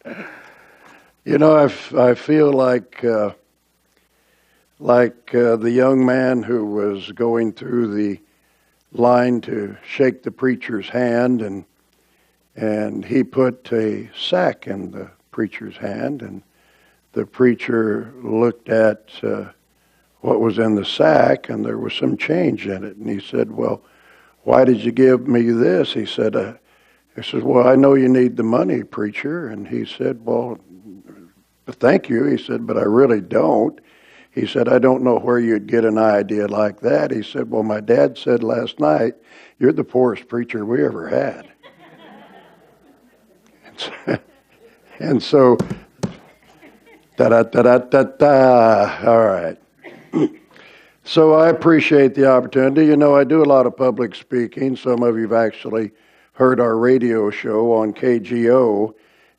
I feel like the young man who was going through the line to shake the preacher's hand, and he put a sack in the preacher's hand, and the preacher looked at what was in the sack, and there was some change in it, and he said, "Well, why did you give me this?" He said, "Well, I know you need the money, preacher." And he said, "Well, thank you." He said, "But I really don't." He said, "I don't know where you'd get an idea like that." He said, "Well, my dad said last night, you're the poorest preacher we ever had." And so, da-da-da-da-da-da, all right. So I appreciate the opportunity. I do a lot of public speaking. Some of you have actually heard our radio show on KGO,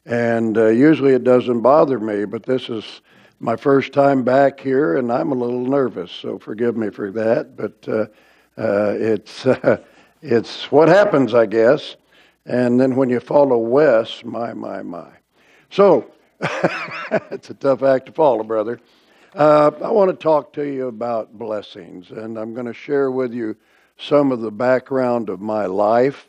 and usually it doesn't bother me, but this is my first time back here, and I'm a little nervous, so forgive me for that. But it's what happens, I guess. And then when you follow Wes, my. So it's a tough act to follow, brother. I want to talk to you about blessings, and I'm going to share with you some of the background of my life.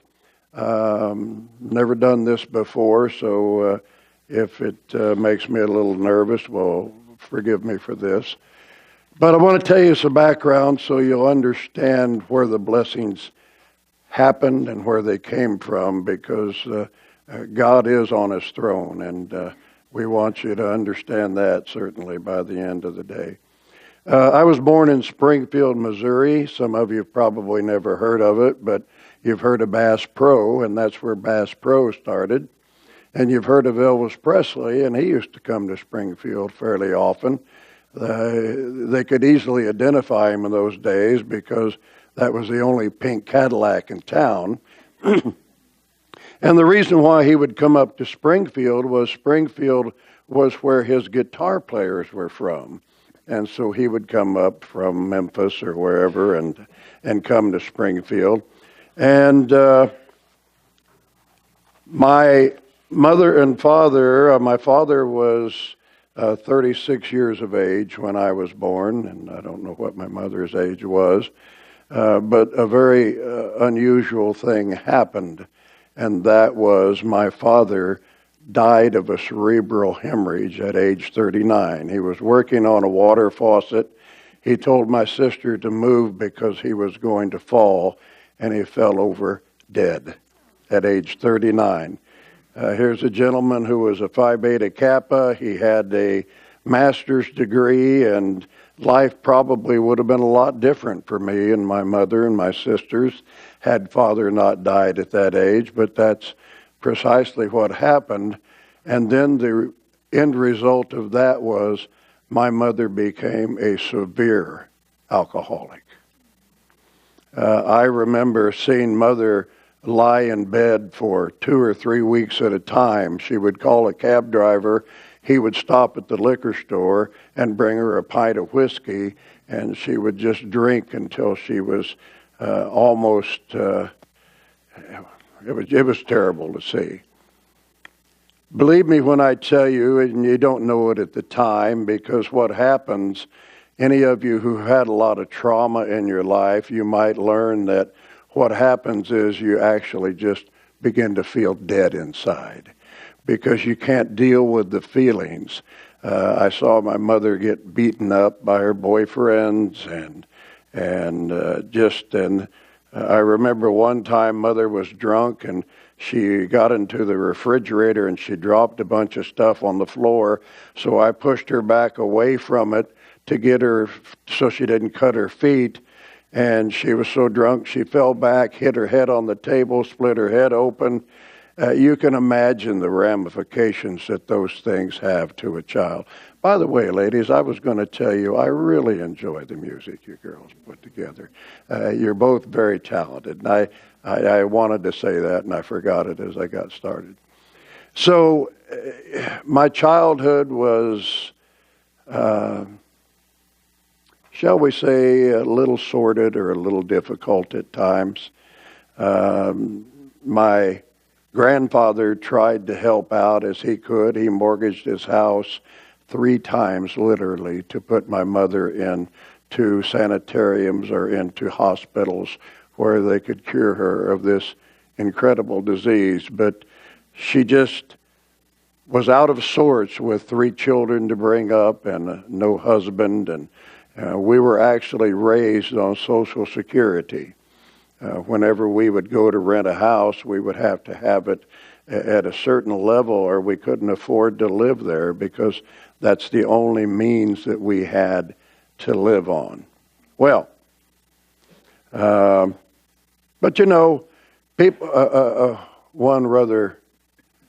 Never done this before, so if it makes me a little nervous, well, forgive me for this. But I want to tell you some background so you'll understand where the blessings happened and where they came from, because God is on his throne, and we want you to understand that certainly by the end of the day. I was born in Springfield, Missouri. Some of you have probably never heard of it, but you've heard of Bass Pro, and that's where Bass Pro started. And you've heard of Elvis Presley, and he used to come to Springfield fairly often. They could easily identify him in those days because that was the only pink Cadillac in town. And the reason why he would come up to Springfield was where his guitar players were from. And so he would come up from Memphis or wherever and come to Springfield. And my mother and father, my father was 36 years of age when I was born, and I don't know what my mother's age was, but a very unusual thing happened. And that was my father died of a cerebral hemorrhage at age 39. He was working on a water faucet. He told my sister to move because he was going to fall, and he fell over dead at age 39. Here's a gentleman who was a Phi Beta Kappa. He had a master's degree, and life probably would have been a lot different for me and my mother and my sisters had father not died at that age, but that's precisely what happened. And then the end result of that was my mother became a severe alcoholic. I remember seeing mother lie in bed for 2 or 3 weeks at a time. She would call a cab driver. He would stop at the liquor store and bring her a pint of whiskey, and she would just drink until she was almost, it was terrible to see. Believe me when I tell you, and you don't know it at the time, because what happens, any of you who had a lot of trauma in your life, you might learn that what happens is you actually just begin to feel dead inside because you can't deal with the feelings. I saw my mother get beaten up by her boyfriends, and I remember one time mother was drunk and she got into the refrigerator and she dropped a bunch of stuff on the floor. So I pushed her back away from it to get her so she didn't cut her feet. And she was so drunk she fell back, hit her head on the table, split her head open. You can imagine the ramifications that those things have to a child. By the way, ladies, I was going to tell you, I really enjoy the music you girls put together. You're both very talented. And I wanted to say that, and I forgot it as I got started. So my childhood was, shall we say, a little sordid or a little difficult at times. My grandfather tried to help out as he could. He mortgaged his house 3 times, literally, to put my mother into sanitariums or into hospitals where they could cure her of this incredible disease. But she just was out of sorts with 3 children to bring up and no husband. And we were actually raised on Social Security. Whenever we would go to rent a house, we would have to have it at a certain level or we couldn't afford to live there because that's the only means that we had to live on. Well, but you know, people, one rather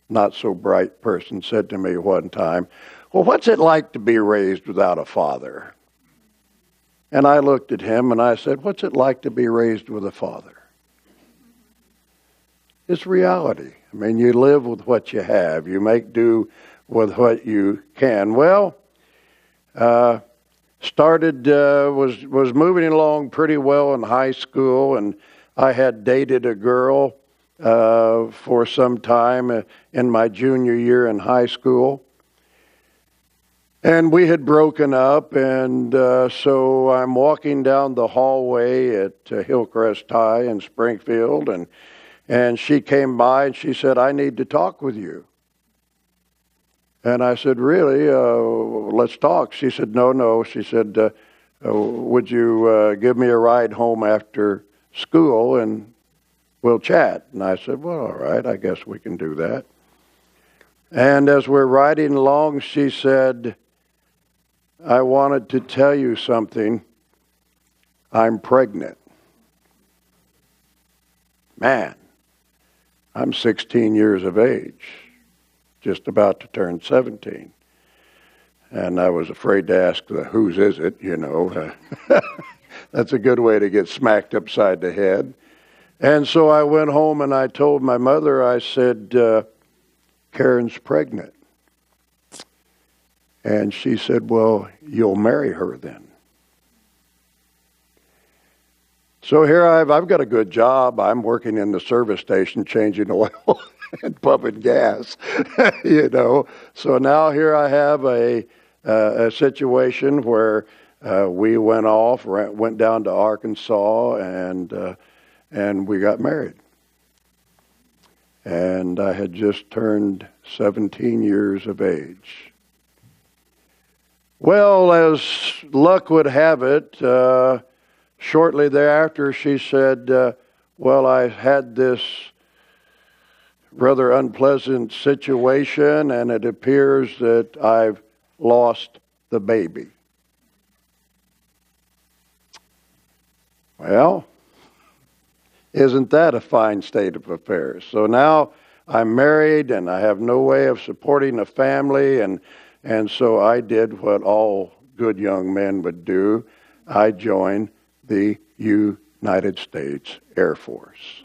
not so bright person said to me one time, well, what's it like to be raised without a father? And I looked at him and I said, what's it like to be raised with a father? It's reality. I mean, you live with what you have. You make do with what you can. Well, was moving along pretty well in high school, and I had dated a girl for some time in my junior year in high school. And we had broken up, and so I'm walking down the hallway at Hillcrest High in Springfield, and she came by and she said, I need to talk with you. And I said, really? Let's talk. She said, no. She said, would you give me a ride home after school and we'll chat? And I said, well, all right, I guess we can do that. And as we're riding along, she said, I wanted to tell you something. I'm pregnant. Man, I'm 16 years of age, just about to turn 17. And I was afraid to ask the whose is it, you know. That's a good way to get smacked upside the head. And so I went home and I told my mother, I said, Karen's pregnant. And she said, well, you'll marry her then. So here I've got a good job. I'm working in the service station changing oil and pumping gas, you know. So now here I have a situation where we went down to Arkansas and we got married. And I had just turned 17 years of age. Well, as luck would have it, shortly thereafter she said, well, I had this rather unpleasant situation and it appears that I've lost the baby. Well, isn't that a fine state of affairs? So now I'm married and I have no way of supporting a family, and so I did what all good young men would do. I joined the United States Air Force.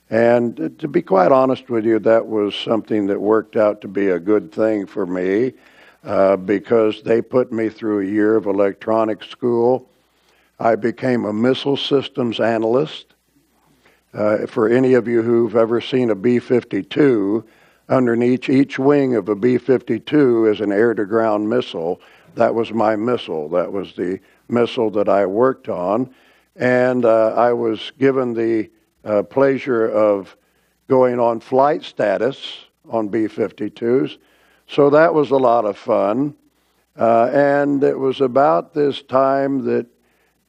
And to be quite honest with you, that was something that worked out to be a good thing for me because they put me through a year of electronic school. I became a missile systems analyst. For any of you who've ever seen a B-52, underneath each wing of a B-52 is an air-to-ground missile. That was my missile. That was the missile that I worked on. And I was given the pleasure of going on flight status on B-52s. So that was a lot of fun. And it was about this time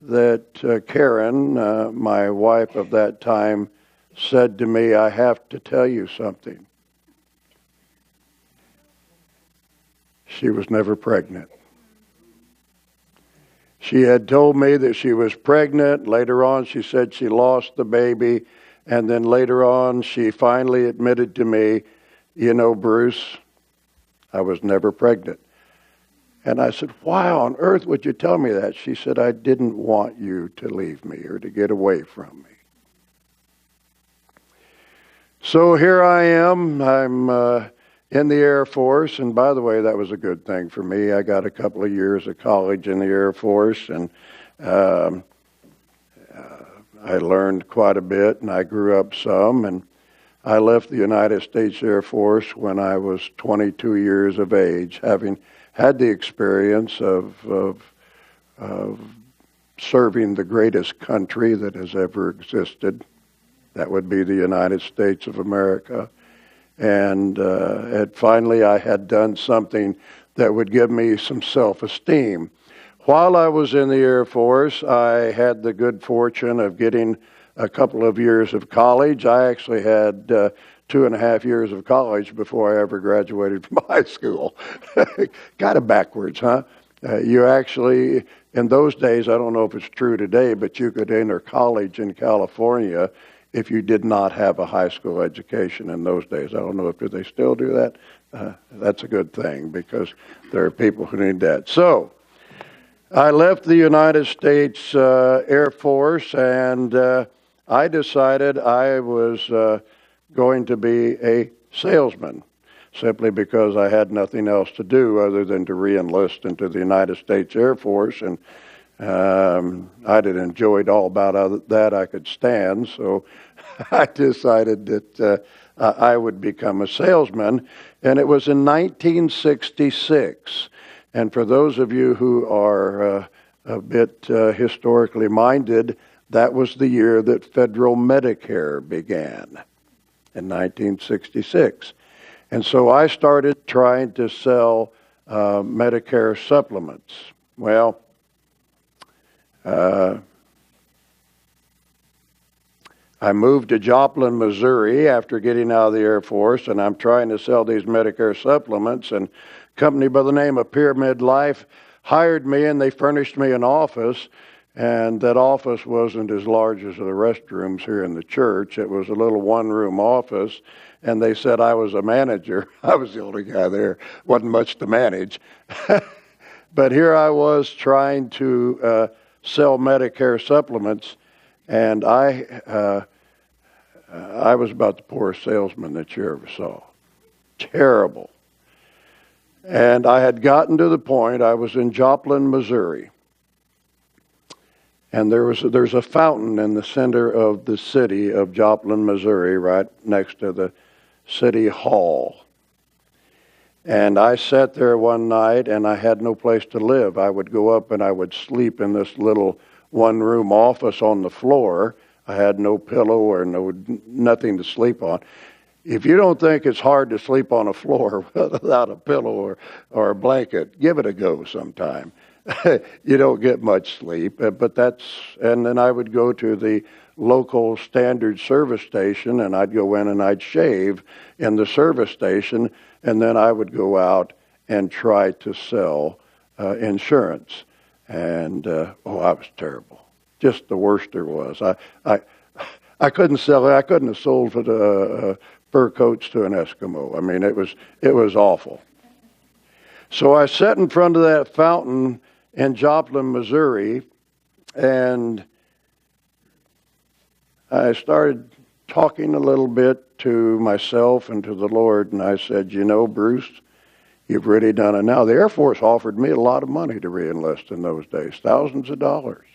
that Karen, my wife of that time, said to me, I have to tell you something. She was never pregnant. She had told me that she was pregnant. Later on, she said she lost the baby. And then later on, she finally admitted to me, you know, Bruce, I was never pregnant. And I said, why on earth would you tell me that? She said, I didn't want you to leave me or to get away from me. So here I am. I'm in the Air Force. And by the way, that was a good thing for me. I got a couple of years of college in the Air Force, and I learned quite a bit, and I grew up some. And I left the United States Air Force when I was 22 years of age, having had the experience of serving the greatest country that has ever existed. That would be the United States of America. And finally I had done something that would give me some self-esteem. While I was in the Air Force, I had the good fortune of getting a couple of years of college. I actually had 2.5 years of college before I ever graduated from high school. Kind of backwards, huh? You actually, in those days, I don't know if it's true today, but you could enter college in California if you did not have a high school education in those days. I don't know if they still do that. That's a good thing because there are people who need that. So I left the United States Air Force, and I decided I was going to be a salesman, simply because I had nothing else to do other than to re-enlist into the United States Air Force. And I'd enjoyed all about that I could stand, so I decided that I would become a salesman. And it was in 1966. And for those of you who are a bit historically minded, that was the year that federal Medicare began, in 1966. And so I started trying to sell Medicare supplements. Well, I moved to Joplin, Missouri after getting out of the Air Force, and I'm trying to sell these Medicare supplements, and a company by the name of Pyramid Life hired me, and they furnished me an office, and that office wasn't as large as the restrooms here in the church. It was a little one-room office, and they said I was a manager. I was the only guy there. Wasn't much to manage. But here I was trying to sell Medicare supplements, and I was about the poorest salesman that you ever saw. Terrible. And I had gotten to the point, I was in Joplin, Missouri, and there's a fountain in the center of the city of Joplin, Missouri, right next to the city hall. And I sat there one night, and I had no place to live. I would go up and I would sleep in this little one-room office on the floor. I had no pillow or nothing to sleep on. If you don't think it's hard to sleep on a floor without a pillow or a blanket, give it a go sometime. You don't get much sleep, and then I would go to the local standard service station, and I'd go in and I'd shave in the service station, and then I would go out and try to sell insurance. And I was terrible. Just the worst there was. I couldn't sell it. I couldn't have sold fur coats to an Eskimo. I mean, it was awful. So I sat in front of that fountain in Joplin, Missouri, and I started talking a little bit to myself and to the Lord, and I said, you know, Bruce, you've really done it now. The Air Force offered me a lot of money to re-enlist in those days, thousands of dollars.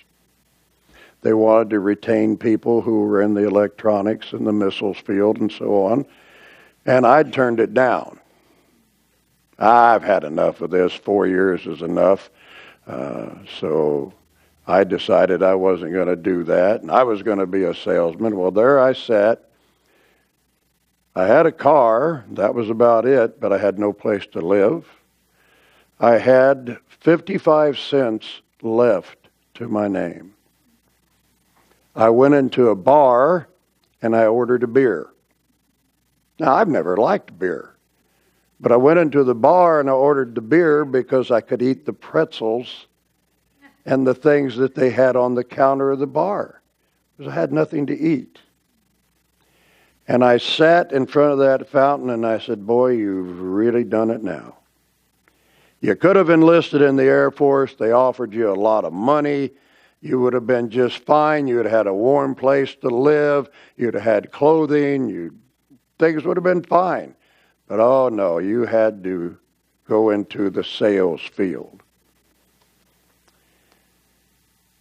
They wanted to retain people who were in the electronics and the missiles field and so on, and I'd turned it down. I've had enough of this. 4 years is enough. So I decided I wasn't going to do that, and I was going to be a salesman. Well, there I sat. I had a car. That was about it, but I had no place to live. I had 55 cents left to my name. I went into a bar, and I ordered a beer. Now, I've never liked beer. But I went into the bar and I ordered the beer because I could eat the pretzels and the things that they had on the counter of the bar, because I had nothing to eat. And I sat in front of that fountain and I said, boy, you've really done it now. You could have enlisted in the Air Force. They offered you a lot of money. You would have been just fine. You would have had a warm place to live. You'd have had clothing. Things would have been fine. But oh no, you had to go into the sales field.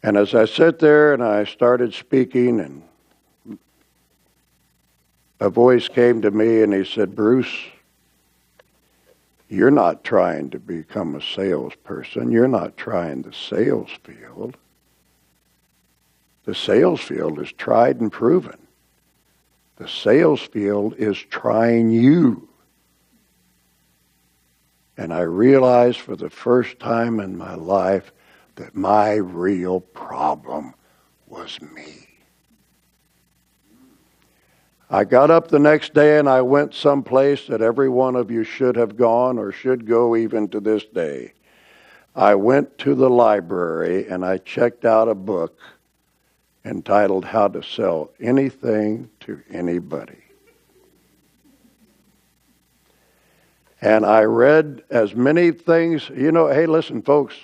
And as I sat there and I started speaking, and a voice came to me and he said, Bruce, you're not trying to become a salesperson. You're not trying the sales field. The sales field is tried and proven. The sales field is trying you. And I realized for the first time in my life that my real problem was me. I got up the next day and I went someplace that every one of you should have gone or should go even to this day. I went to the library and I checked out a book entitled How to Sell Anything to Anybody. And I read as many things. Hey, listen, folks,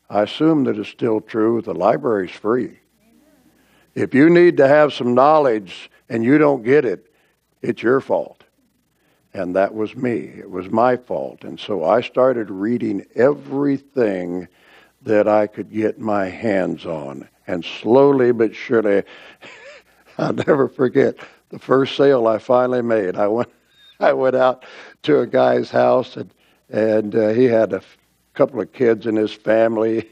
I assume that it's still true. The library's free. If you need to have some knowledge and you don't get it, it's your fault. And that was me. It was my fault. And so I started reading everything that I could get my hands on. And slowly but surely, I'll never forget the first sale I finally made. I went out to a guy's house, and he had a couple of kids in his family,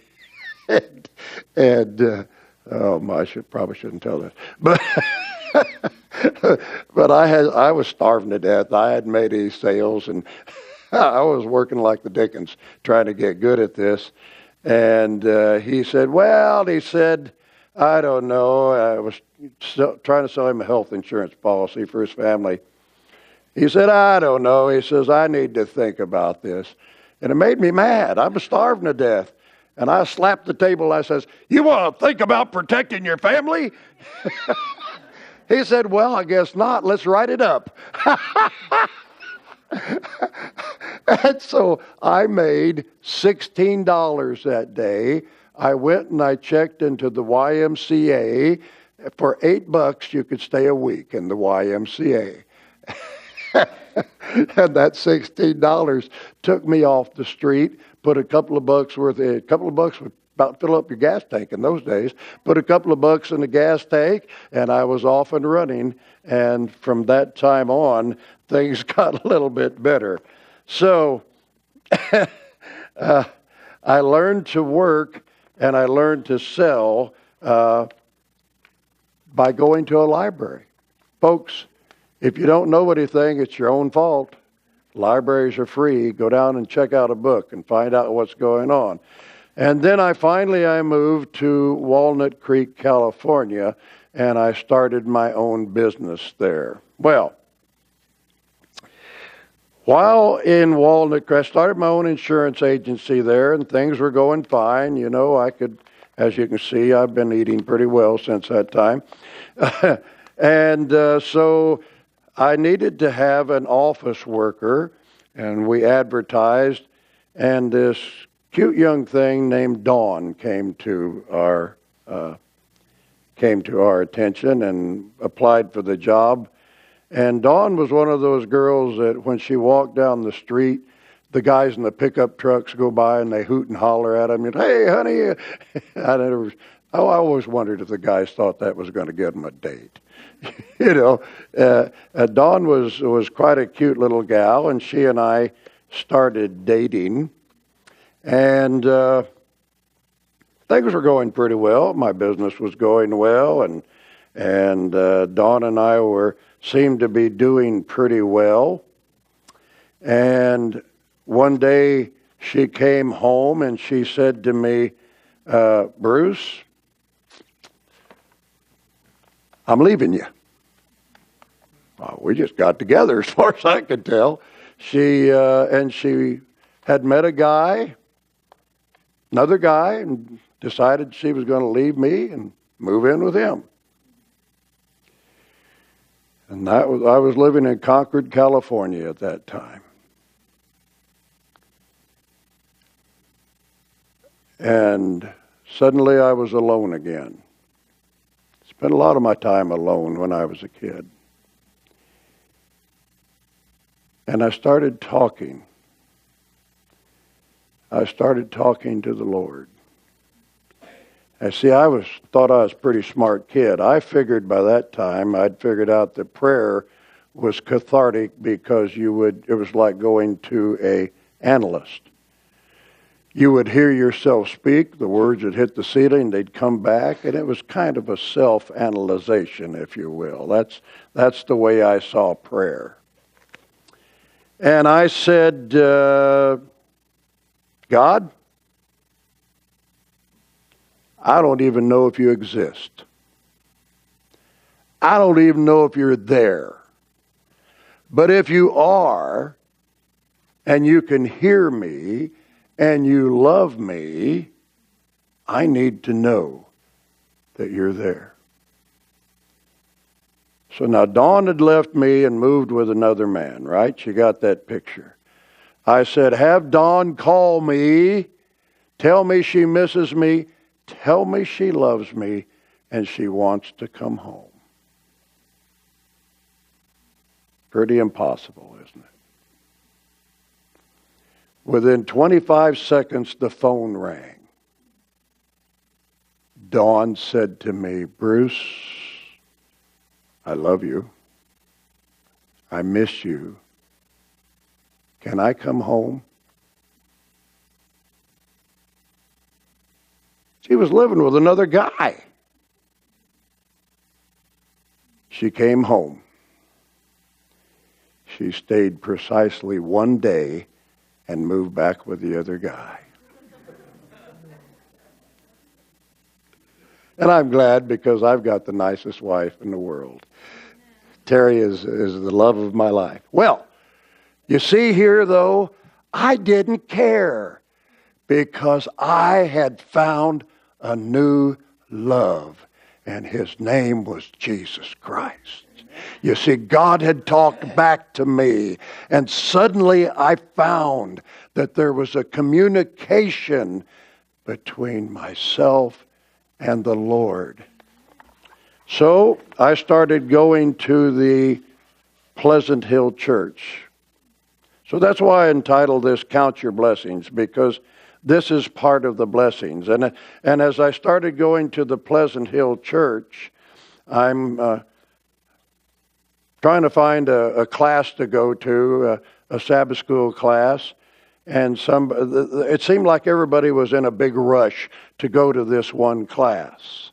and I probably shouldn't tell this, but I was starving to death. I hadn't made any sales, and I was working like the dickens trying to get good at this. And he said, I don't know. I was trying to sell him a health insurance policy for his family. He said, I don't know. He says, I need to think about this. And it made me mad. I was starving to death. And I slapped the table. I says, you want to think about protecting your family? He said, well, I guess not. Let's write it up. And so I made $16 that day. I went and I checked into the YMCA. For $8, you could stay a week in the YMCA. And that $16 took me off the street, put a couple of bucks would about fill up your gas tank in those days, put a couple of bucks in the gas tank, and I was off and running. And from that time on, things got a little bit better. So I learned to work and I learned to sell by going to a library. Folks, if you don't know anything, it's your own fault. Libraries are free. Go down and check out a book and find out what's going on. And then I moved to Walnut Creek, California, and I started my own business there. Well, while in Walnut Creek, I started my own insurance agency there, and things were going fine. As you can see, I've been eating pretty well since that time. And so I needed to have an office worker, and we advertised, and this cute young thing named Dawn came to our attention and applied for the job. And Dawn was one of those girls that when she walked down the street, the guys in the pickup trucks go by and they hoot and holler at them. Hey, honey! I always wondered if the guys thought that was going to get them a date. Dawn was quite a cute little gal, and she and I started dating. And things were going pretty well. My business was going well, and Dawn and I seemed to be doing pretty well. And one day she came home and she said to me, Bruce, I'm leaving you. Well, we just got together as far as I could tell. She had met another guy, and decided she was going to leave me and move in with him. And I was living in Concord, California at that time. And suddenly I was alone again. Spent a lot of my time alone when I was a kid. And I started talking. I started talking to the Lord. And see, thought I was a pretty smart kid. I figured by that time I'd figured out that prayer was cathartic because it was like going to an analyst. You would hear yourself speak, the words would hit the ceiling, they'd come back, and it was kind of a self-analyzation, if you will. That's the way I saw prayer. And I said, God, I don't even know if you exist. I don't even know if you're there. But if you are, and you can hear me, and you love me, I need to know that you're there. So now Dawn had left me and moved with another man, right? She got that picture. I said, have Dawn call me, tell me she misses me, tell me she loves me, and she wants to come home. Pretty impossible, isn't it? Within 25 seconds, the phone rang. Dawn said to me, Bruce, I love you. I miss you. Can I come home? She was living with another guy. She came home. She stayed precisely one day and moved back with the other guy. And I'm glad because I've got the nicest wife in the world. Terry is the love of my life. Well, you see here though, I didn't care because I had found a new love, and his name was Jesus Christ. You see, God had talked back to me, and suddenly I found that there was a communication between myself and the Lord. So I started going to the Pleasant Hill Church. So that's why I entitled this Count Your Blessings, because this is part of the blessings. And as I started going to the Pleasant Hill Church, I'm trying to find a class to go to, a Sabbath school class. And it seemed like everybody was in a big rush to go to this one class.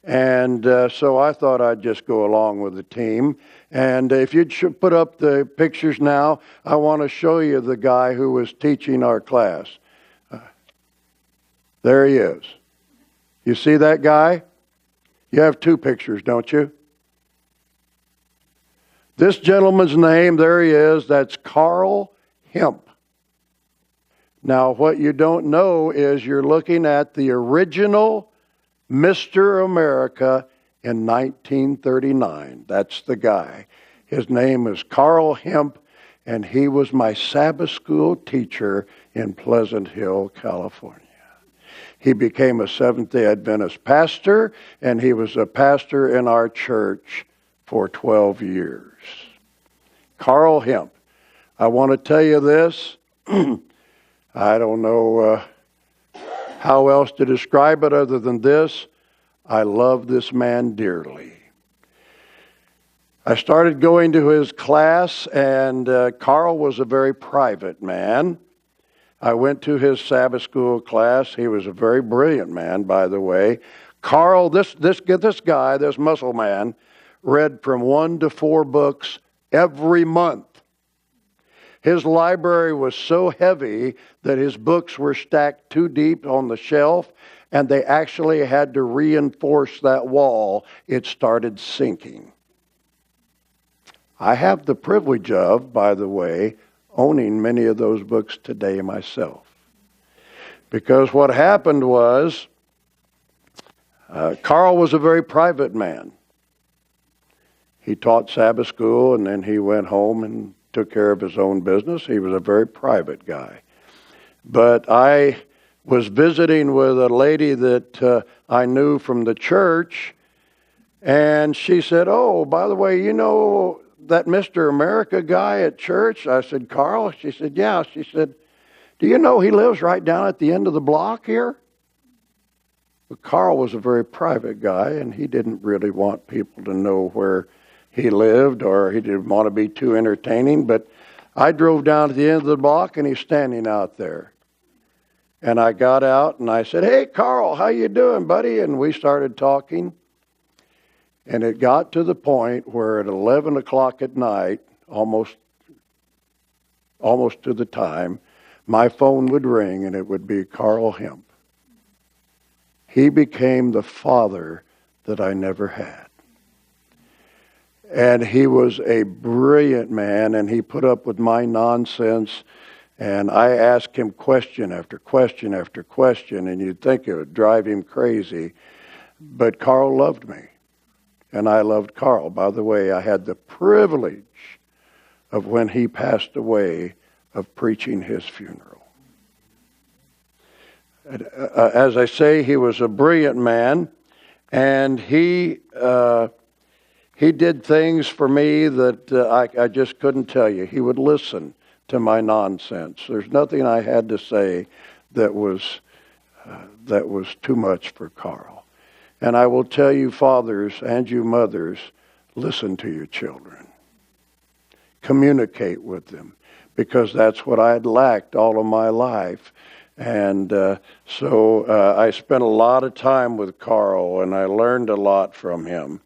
And so I thought I'd just go along with the team. And if you'd put up the pictures now, I want to show you the guy who was teaching our class. There he is. You see that guy? You have two pictures, don't you? This gentleman's name, there he is, that's Carl Hemp. Now, what you don't know is you're looking at the original Mr. America in 1939. That's the guy. His name is Carl Hemp, and he was my Sabbath school teacher in Pleasant Hill, California. He became a Seventh-day Adventist pastor, and he was a pastor in our church for 12 years. Carl Hemp. I want to tell you this. I don't know how else to describe it other than this. I love this man dearly. I started going to his class, and Carl was a very private man. I went to his Sabbath school class. He was a very brilliant man, by the way. Carl, this guy, this muscle man, read from 1 to 4 books every month. His library was so heavy that his books were stacked too deep on the shelf, and they actually had to reinforce that wall. It started sinking. I have the privilege of, by the way, owning many of those books today myself. Because what happened was, Carl was a very private man. He taught Sabbath school, and then he went home and took care of his own business. He was a very private guy. But I was visiting with a lady that I knew from the church, and she said, "Oh, by the way, you know that Mr. America guy at church?" I said, "Carl?" She said, "Yeah." She said, "Do you know he lives right down at the end of the block here?" But Carl was a very private guy, and he didn't really want people to know where he lived, or he didn't want to be too entertaining. But I drove down to the end of the block, and he's standing out there. And I got out, and I said, "Hey, Carl, how you doing, buddy?" And we started talking. And it got to the point where at 11 o'clock at night, almost to the time, my phone would ring, and it would be Carl Hemp. He became the father that I never had. And he was a brilliant man, and he put up with my nonsense. And I asked him question after question after question, and you'd think it would drive him crazy. But Carl loved me, and I loved Carl. By the way, I had the privilege of, when he passed away, of preaching his funeral. As I say, he was a brilliant man, and he did things for me that I just couldn't tell you. He would listen to my nonsense. There's nothing I had to say that was too much for Carl. And I will tell you, fathers and you mothers, listen to your children. Communicate with them, because that's what I had lacked all of my life. And so I spent a lot of time with Carl, and I learned a lot from him.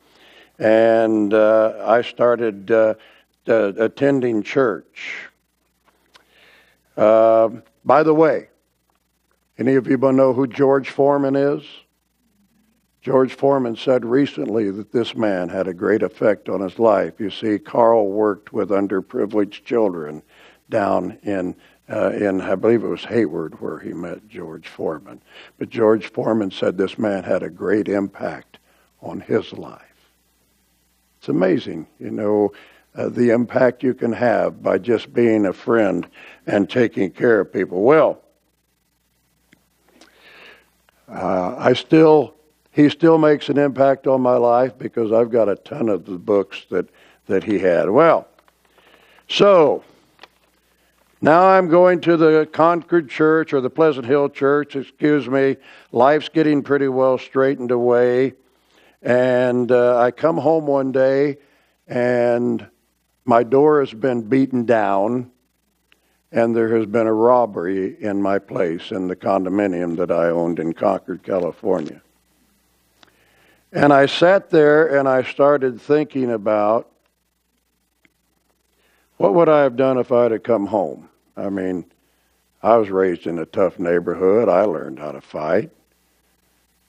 And I started attending church. By the way, any of you know who George Foreman is? George Foreman said recently that this man had a great effect on his life. You see, Carl worked with underprivileged children down in I believe it was Hayward, where he met George Foreman. But George Foreman said this man had a great impact on his life. It's amazing, the impact you can have by just being a friend and taking care of people. Well, he still makes an impact on my life, because I've got a ton of the books that he had. Well, so now I'm going to the Concord Church, or the Pleasant Hill Church, excuse me. Life's getting pretty well straightened away. And I come home one day, and my door has been beaten down, and there has been a robbery in my place, in the condominium that I owned in Concord, California. And I sat there, and I started thinking about, what would I have done if I had come home? I mean, I was raised in a tough neighborhood. I learned how to fight.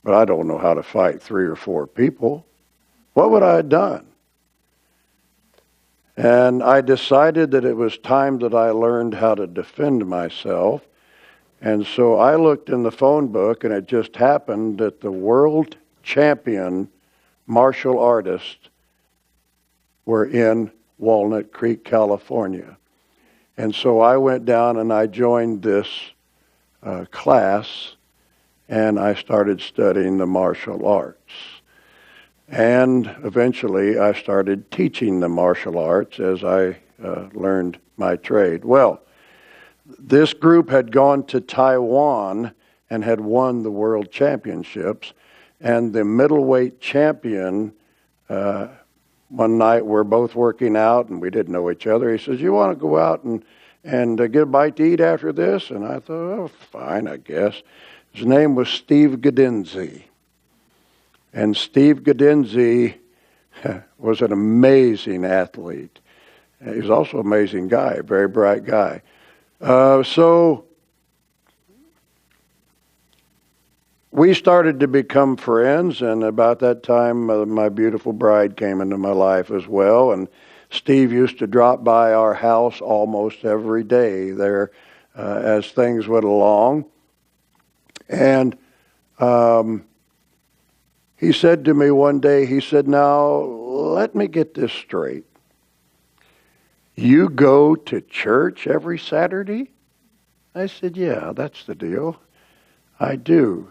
But I don't know how to fight 3 or 4 people. What would I have done? And I decided that it was time that I learned how to defend myself. And so I looked in the phone book, and it just happened that the world champion martial artists were in Walnut Creek, California. And so I went down and I joined this class, and I started studying the martial arts. And eventually I started teaching the martial arts as I learned my trade. Well, this group had gone to Taiwan and had won the world championships. And the middleweight champion, one night we're both working out, and we didn't know each other. He says, "You want to go out and get a bite to eat after this?" And I thought, "Oh, fine, I guess." His name was Steve Gadenzi. And Steve Gadenzi was an amazing athlete. He was also an amazing guy, a very bright guy. So we started to become friends, and about that time, my beautiful bride came into my life as well. And Steve used to drop by our house almost every day there as things went along. And he said to me one day, he said, "Now, let me get this straight. You go to church every Saturday?" I said, "Yeah, that's the deal. I do."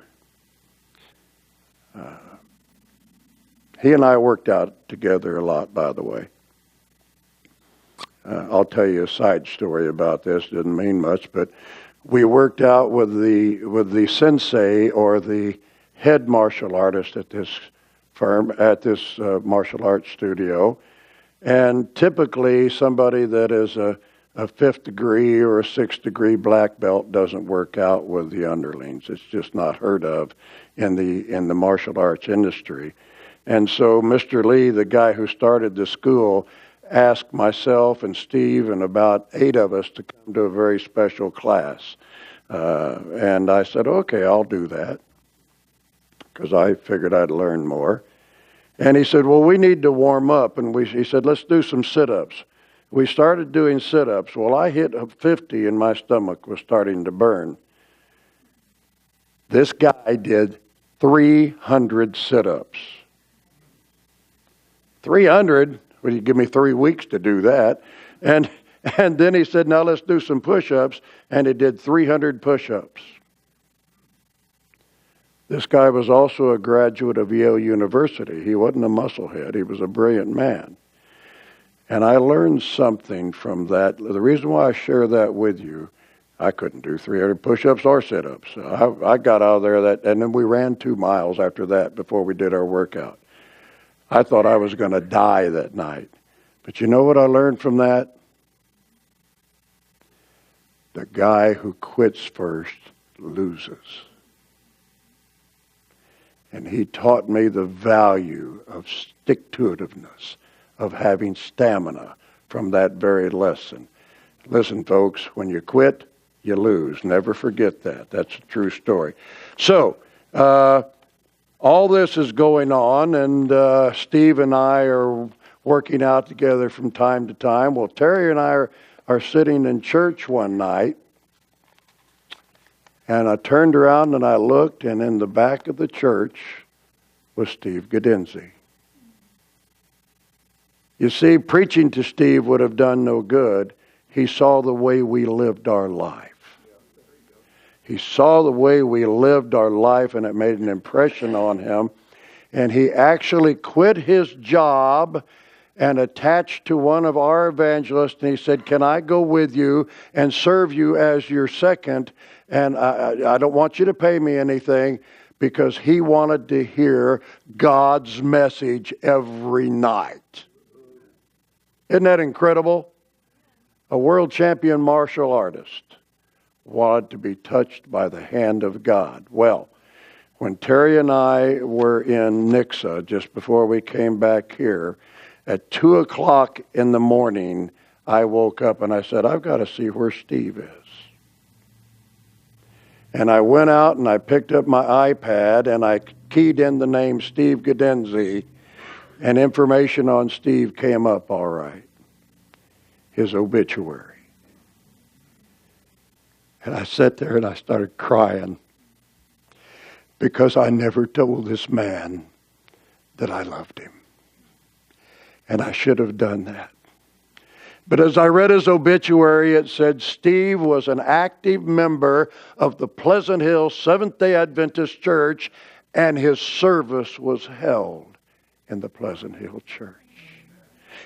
He and I worked out together a lot, by the way. I'll tell you a side story about this. Didn't mean much, but we worked out with the sensei, or the head martial artist at this firm, at this martial arts studio. And typically somebody that is a fifth degree or a sixth degree black belt doesn't work out with the underlings. It's just not heard of in the martial arts industry. And so Mr. Lee, the guy who started the school, asked myself and Steve and about 8 of us to come to a very special class. And I said, okay, I'll do that, because I figured I'd learn more. And he said, well, we need to warm up. And he said, let's do some sit-ups. We started doing sit-ups. Well, I hit 50 and my stomach was starting to burn. This guy did 300 sit-ups. 300? Well, you give me 3 weeks to do that. And then he said, now let's do some push-ups. And he did 300 push-ups. This guy was also a graduate of Yale University. He wasn't a musclehead. He was a brilliant man. And I learned something from that. The reason why I share that with you, I couldn't do 300 push-ups or sit-ups. I got out of there, and then we ran 2 miles after that before we did our workout. I thought I was going to die that night. But you know what I learned from that? The guy who quits first loses. And he taught me the value of stick-to-itiveness, of having stamina from that very lesson. Listen, folks, when you quit, you lose. Never forget that. That's a true story. So, all this is going on, and Steve and I are working out together from time to time. Well, Terry and I are sitting in church one night, and I turned around and I looked, and in the back of the church was Steve Gadenzi. You see, preaching to Steve would have done no good. He saw the way we lived our life. He saw the way we lived our life, and it made an impression on him. And he actually quit his job and attached to one of our evangelists, and he said, can I go with you and serve you as your second? And I don't want you to pay me anything, because he wanted to hear God's message every night. Isn't that incredible? A world champion martial artist wanted to be touched by the hand of God. Well, when Terry and I were in Nixa, just before we came back here, at 2 o'clock in the morning, I woke up and I said, I've got to see where Steve is. And I went out and I picked up my iPad and I keyed in the name Steve Gadenzi, and information on Steve came up all right. His obituary. And I sat there and I started crying, because I never told this man that I loved him. And I should have done that. But as I read his obituary, it said Steve was an active member of the Pleasant Hill Seventh-day Adventist Church, and his service was held in the Pleasant Hill Church.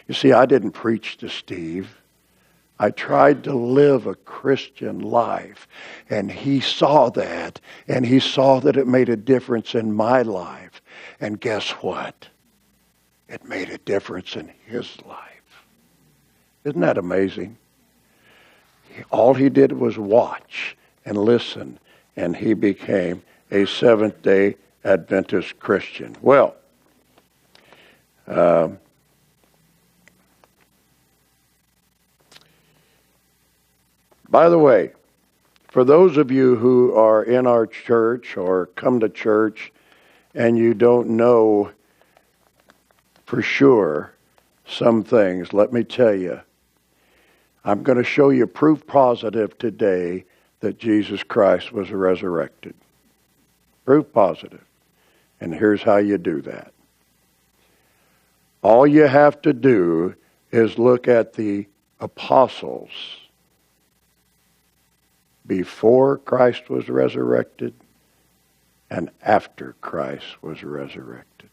You see, I didn't preach to Steve. I tried to live a Christian life, and he saw that, and he saw that it made a difference in my life. And guess what? It made a difference in his life. Isn't that amazing? All he did was watch and listen, and he became a Seventh-day Adventist Christian. Well, by the way, for those of you who are in our church or come to church and you don't know for sure some things, let me tell you, I'm going to show you proof positive today that Jesus Christ was resurrected. Proof positive. And here's how you do that. All you have to do is look at the apostles before Christ was resurrected and after Christ was resurrected.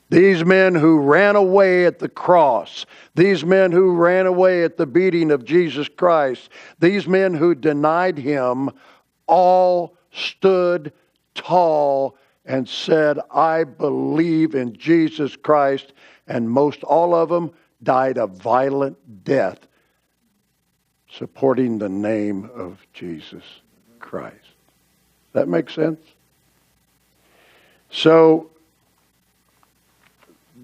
These men who ran away at the cross, these men who ran away at the beating of Jesus Christ, these men who denied him, all stood tall and said, I believe in Jesus Christ, and most all of them died a violent death supporting the name of Jesus Christ. That makes sense? So,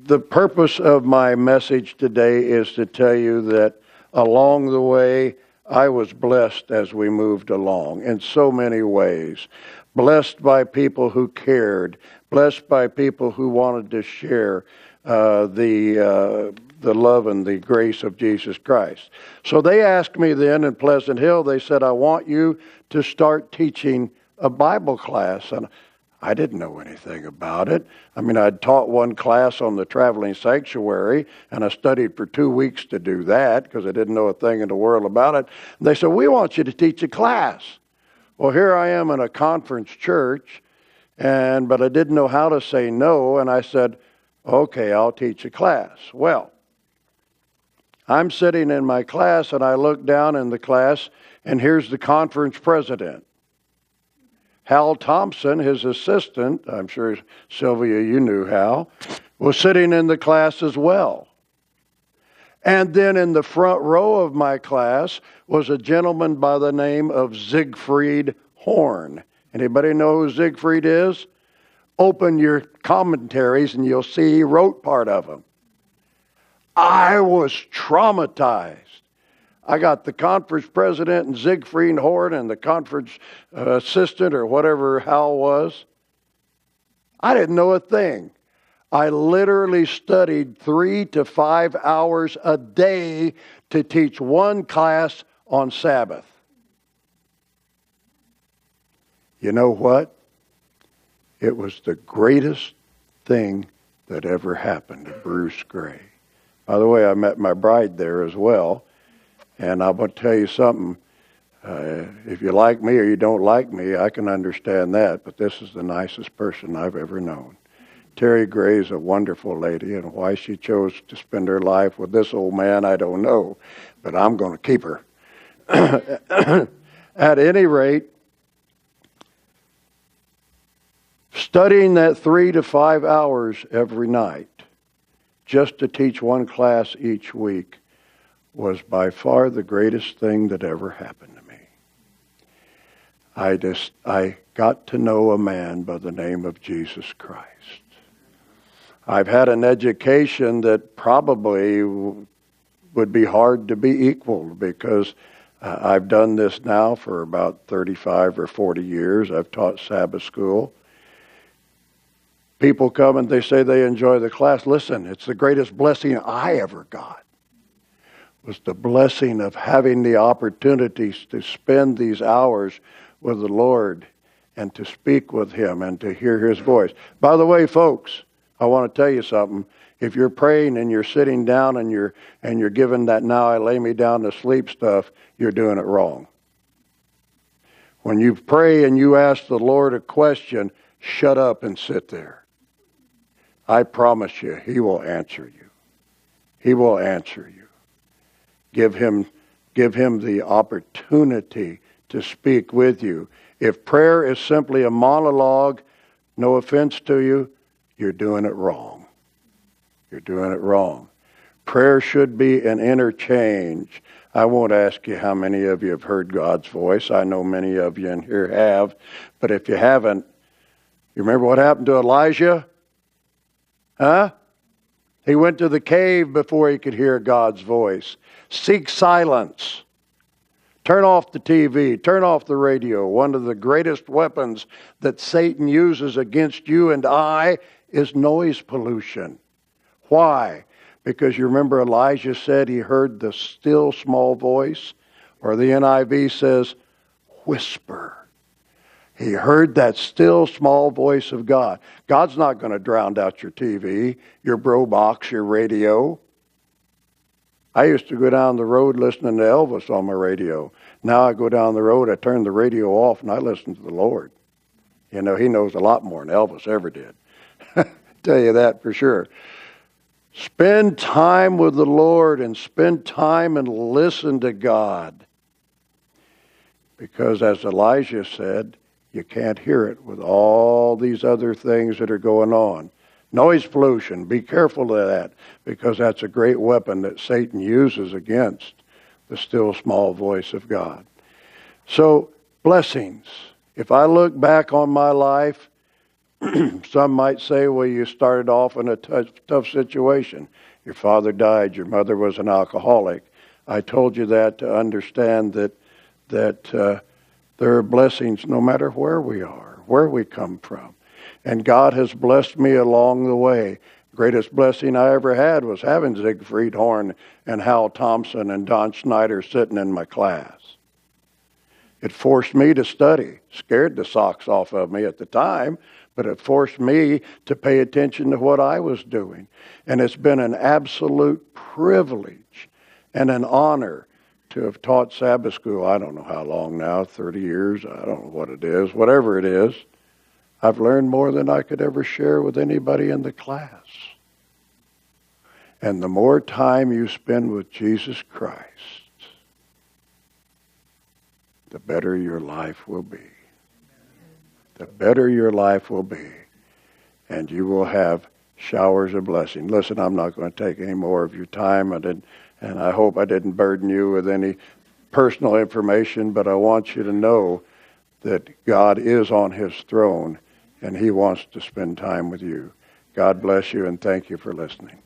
the purpose of my message today is to tell you that along the way, I was blessed as we moved along in so many ways. Blessed by people who cared. Blessed by people who wanted to share the love and the grace of Jesus Christ. So they asked me then in Pleasant Hill, they said, I want you to start teaching a Bible class. And I didn't know anything about it. I mean, I'd taught one class on the traveling sanctuary, and I studied for 2 weeks to do that because I didn't know a thing in the world about it. And they said, we want you to teach a class. Well, here I am in a conference church, but I didn't know how to say no, and I said, okay, I'll teach a class. Well, I'm sitting in my class, and I look down in the class, and here's the conference president. Hal Thompson, his assistant, I'm sure, Sylvia, you knew Hal, was sitting in the class as well. And then in the front row of my class was a gentleman by the name of Siegfried Horn. Anybody know who Siegfried is? Open your commentaries and you'll see he wrote part of them. I was traumatized. I got the conference president and Siegfried Horn and the conference assistant or whatever Hal was. I didn't know a thing. I literally studied 3 to 5 hours a day to teach one class on Sabbath. You know what? It was the greatest thing that ever happened to Bruce Gray. By the way, I met my bride there as well. And I'm going to tell you something. If you like me or you don't like me, I can understand that. But this is the nicest person I've ever known. Terry Gray is a wonderful lady, and why she chose to spend her life with this old man, I don't know. But I'm going to keep her. At any rate, studying that 3 to 5 hours every night, just to teach one class each week, was by far the greatest thing that ever happened to me. I got to know a man by the name of Jesus Christ. I've had an education that probably would be hard to be equaled because I've done this now for about 35 or 40 years. I've taught Sabbath school. People come and they say they enjoy the class. Listen, it's the greatest blessing I ever got. Was the blessing of having the opportunities to spend these hours with the Lord and to speak with Him and to hear His voice. By the way, folks, I want to tell you something. If you're praying and you're sitting down and you're given that now I lay me down to sleep stuff, you're doing it wrong. When you pray and you ask the Lord a question, shut up and sit there. I promise you, He will answer you. He will answer you. Give him the opportunity to speak with you. If prayer is simply a monologue, no offense to you, you're doing it wrong. You're doing it wrong. Prayer should be an interchange. I won't ask you how many of you have heard God's voice. I know many of you in here have. But if you haven't, you remember what happened to Elijah? Huh? He went to the cave before he could hear God's voice. Seek silence. Turn off the TV. Turn off the radio. One of the greatest weapons that Satan uses against you and I is noise pollution. Why? Because you remember Elijah said he heard the still small voice, or the NIV says, whisper. He heard that still small voice of God. God's not going to drown out your TV, your bro box, your radio. I used to go down the road listening to Elvis on my radio. Now I go down the road, I turn the radio off, and I listen to the Lord. You know, He knows a lot more than Elvis ever did. Tell you that for sure. Spend time with the Lord and spend time and listen to God. Because as Elijah said, you can't hear it with all these other things that are going on. Noise pollution, be careful of that, because that's a great weapon that Satan uses against the still small voice of God. So, blessings. If I look back on my life, some might say, well, you started off in a tough situation. Your father died, your mother was an alcoholic. I told you that to understand that there are blessings no matter where we are, where we come from. And God has blessed me along the way. Greatest blessing I ever had was having Siegfried Horn and Hal Thompson and Don Schneider sitting in my class. It forced me to study. Scared the socks off of me at the time, but it forced me to pay attention to what I was doing. And it's been an absolute privilege and an honor to have taught Sabbath school. I don't know how long now, 30 years, I don't know what it is, whatever it is. I've learned more than I could ever share with anybody in the class. And the more time you spend with Jesus Christ, the better your life will be. The better your life will be. And you will have showers of blessing. Listen, I'm not going to take any more of your time. And I hope I didn't burden you with any personal information, but I want you to know that God is on his throne and he wants to spend time with you. God bless you and thank you for listening.